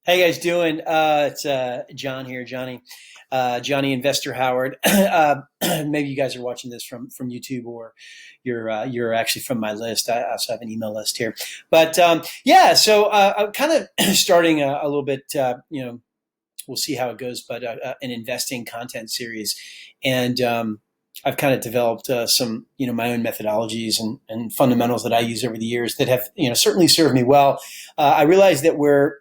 How you guys doing? It's John here, Johnny Investor Howard. Maybe you guys are watching this from YouTube, or you're actually from my list. I also have an email list here, but yeah. So I'm kind of starting a little bit. We'll see how it goes, but an investing content series, and I've kind of developed some my own methodologies and fundamentals that I use over the years that have certainly served me well. I realize that we're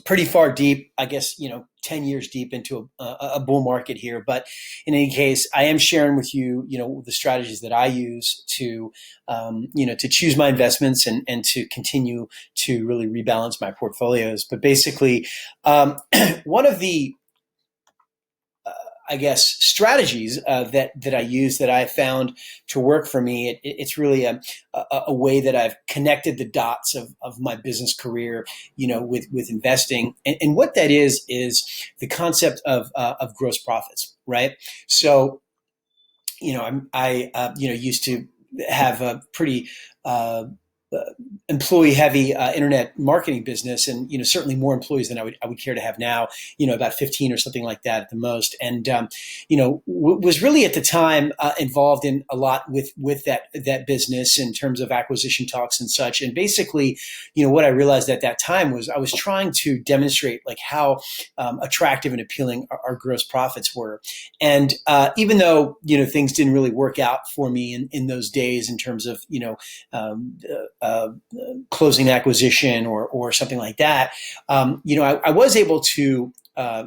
pretty far deep, I guess, 10 years deep into a bull market here. But in any case, I am sharing with you, the strategies that I use to choose my investments and to continue to really rebalance my portfolios. But basically, one of the I guess strategies that I use that I found to work for me. It's really a way that I've connected the dots of my business career, with investing, and what that is the concept of gross profits, right? So, I used to have a pretty uh, employee heavy internet marketing business, and certainly more employees than I would care to have now, about 15 or something like that at the most. And was really at the time involved in a lot with that business in terms of acquisition talks and such. And basically, what I realized at that time was I was trying to demonstrate like how attractive and appealing our gross profits were. And even though things didn't really work out for me in those days in terms of um, closing acquisition or something like that, I was able to uh,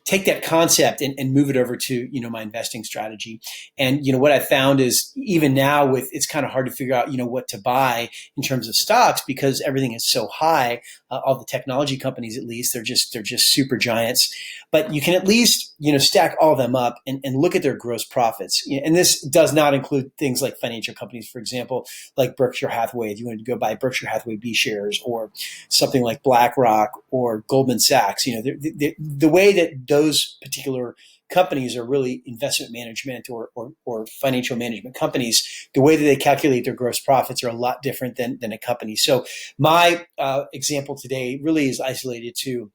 take that concept and move it over to my investing strategy. And what I found is even now, with it's kind of hard to figure out what to buy in terms of stocks because everything is so high. All the technology companies, at least, they're just super giants. But you can at least stack all of them up and look at their gross profits. And this does not include things like financial companies, for example, like Berkshire Hathaway. If you wanted to go buy Berkshire Hathaway B shares, or something like BlackRock or Goldman Sachs, the way that those particular companies are really investment management or financial management companies, the way that they calculate their gross profits are a lot different than a company. So my example today really is isolated to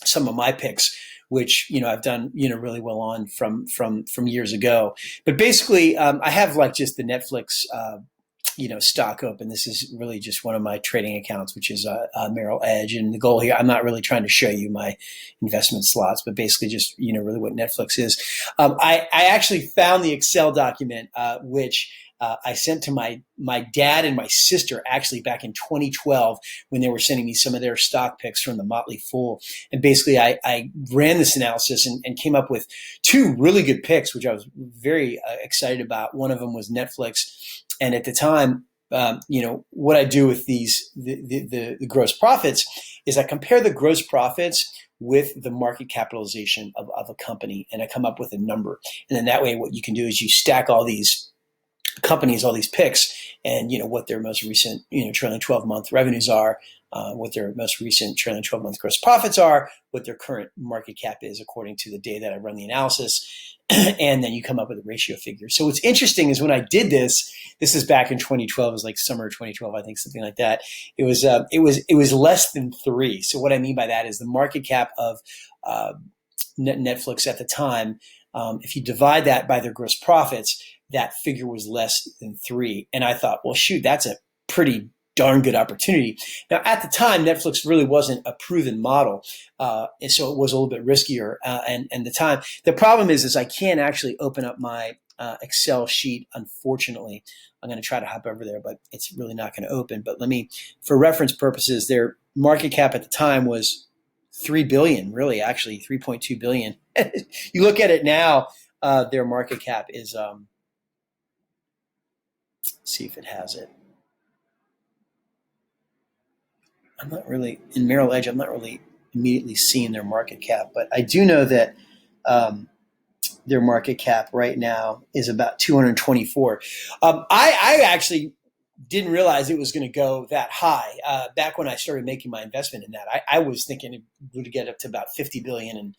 some of my picks, which I've done really well on from years ago. But basically, I have like just the Netflix stock open. This is really just one of my trading accounts, which is Merrill Edge. And the goal here, I'm not really trying to show you my investment slots, but basically just really what Netflix is. I actually found the Excel document, which I sent to my dad and my sister actually back in 2012 when they were sending me some of their stock picks from the Motley Fool. And basically, I ran this analysis and came up with two really good picks, which I was very excited about. One of them was Netflix. And at the time, what I do with the gross profits is I compare the gross profits with the market capitalization of a company, and I come up with a number. And then that way, what you can do is you stack all these companies, all these picks, and what their most recent trailing 12-month revenues are, what their most recent trailing 12-month gross profits are, what their current market cap is according to the day that I run the analysis, and then you come up with a ratio figure. So what's interesting is when I did this is back in 2012, it was like summer of 2012, I think, something like that. It was less than 3. So what I mean by that is the market cap of Netflix at the time. If you divide that by their gross profits, that figure was less than 3. And I thought, well, shoot, that's a pretty darn good opportunity. Now, at the time, Netflix really wasn't a proven model, and so it was a little bit riskier. And the problem is I can't actually open up my Excel sheet. Unfortunately, I'm going to try to hop over there, but it's really not going to open. But for reference purposes, their market cap at the time was 3 billion, really, actually 3.2 billion. You look at it now, their market cap is, see if it has it. I'm not really in Merrill Edge. I'm not really immediately seeing their market cap, but I do know that their market cap right now is about 224. I actually didn't realize it was going to go that high. Back when I started making my investment in that, I was thinking it would get up to about 50 billion, and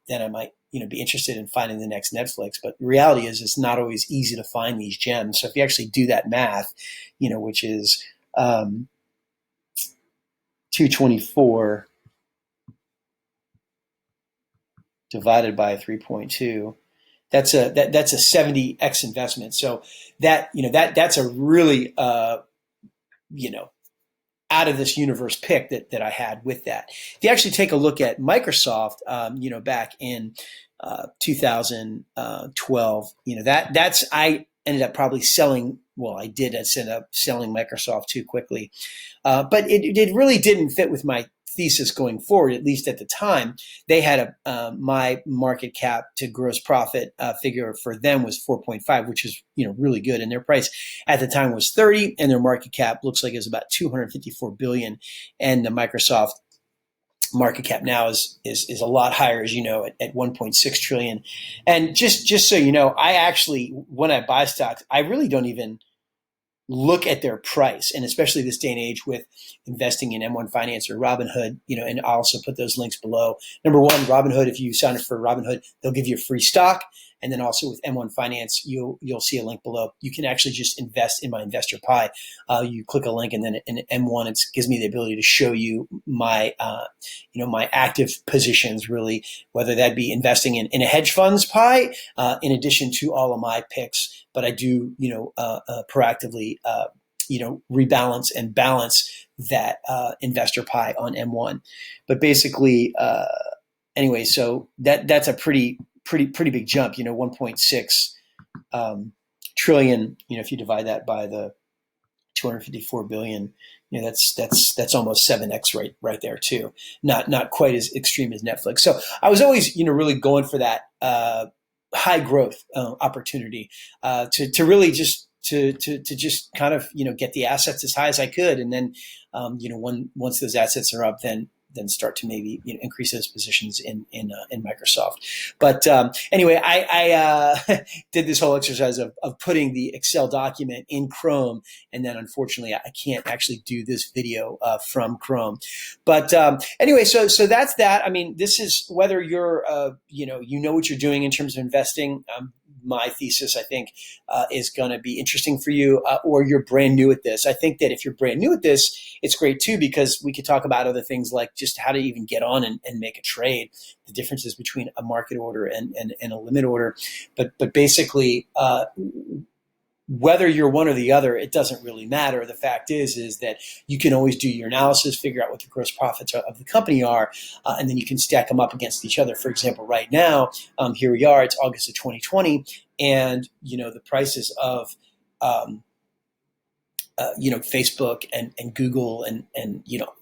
then I might be interested in finding the next Netflix. But the reality is it's not always easy to find these gems. So if you actually do that math, which is 224 divided by 3.2. That's a 70x investment. So that's a really out of this universe pick that I had with that. If you actually take a look at Microsoft, back in 2012, that's I ended up probably selling. Well, I did end up selling Microsoft too quickly, but it really didn't fit with my thesis going forward, at least at the time. They had my market cap to gross profit figure for them was 4.5, which is really good, and their price at the time was 30, and their market cap looks like it's about 254 billion, and the Microsoft market cap now is a lot higher, as you know, at 1.6 trillion. And just so you know, I actually, when I buy stocks, I really don't even look at their price, and especially this day and age with investing in M1 Finance or Robinhood, and I'll also put those links below. Number one, Robinhood, if you sign up for Robinhood, they'll give you a free stock. And then also with M1 Finance, you'll see a link below. You can actually just invest in my investor pie. You click a link, and then in M1, it gives me the ability to show you my, my active positions, really, whether that be investing in a hedge funds pie, in addition to all of my picks. But I do, proactively, rebalance and balance that investor pie on M1. But basically, anyway, so that's a pretty big jump, 1.6 trillion, if you divide that by the 254 billion, that's almost 7x right there too. Not quite as extreme as Netflix. So I was always, really going for that high growth opportunity to really just to just kind of get the assets as high as I could, and then once those assets are up, then start to maybe increase those positions in Microsoft. But anyway, I did this whole exercise of putting the Excel document in Chrome, and then unfortunately I can't actually do this video from Chrome. But anyway, so that's that. I mean, this is whether you're you know what you're doing in terms of investing. My thesis, I think, is going to be interesting for you, or you're brand new at this. I think that if you're brand new at this, it's great too, because we could talk about other things like just how to even get on and make a trade, the differences between a market order and a limit order. But basically, whether you're one or the other, it doesn't really matter. The fact is that you can always do your analysis, figure out what the gross profits of the company are, and then you can stack them up against each other. For example, right now, here we are, it's August of 2020, and the prices of Facebook and Google and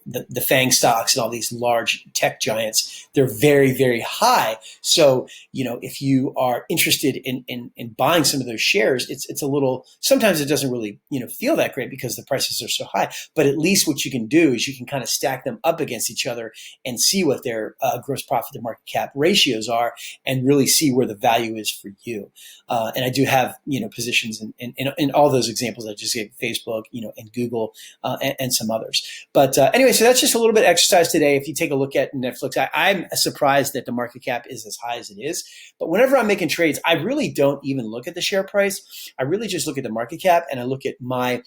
the FANG stocks and all these large tech giants, they're very, very high. So, if you are interested in buying some of those shares, it's a little, sometimes it doesn't really, feel that great because the prices are so high. But at least what you can do is you can kind of stack them up against each other and see what their gross profit to market cap ratios are, and really see where the value is for you. And I do have, positions in all those examples I just gave, Facebook, and Google, and some others. But anyway, so that's just a little bit of exercise today. If you take a look at Netflix, I'm surprised that the market cap is as high as it is. But whenever I'm making trades, I really don't even look at the share price. I really just look at the market cap, and I look at my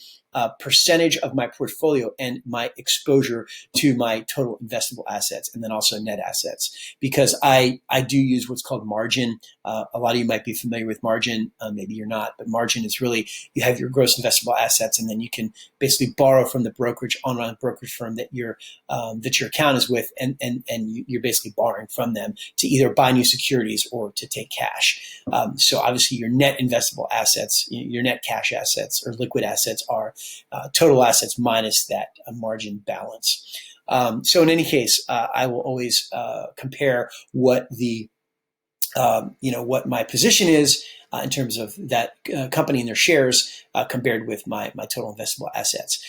percentage of my portfolio and my exposure to my total investable assets, and then also net assets, because I do use what's called margin. A lot of you might be familiar with margin. Maybe you're not, but margin is really, you have your gross investable assets, and then you can basically borrow from the online brokerage firm that your account is with, and you're basically borrowing from them to either buy new securities or to take cash. So obviously your net investable assets, your net cash assets or liquid assets are total assets minus that margin balance. So in any case, I will always compare what the what my position is in terms of that company and their shares compared with my total investable assets.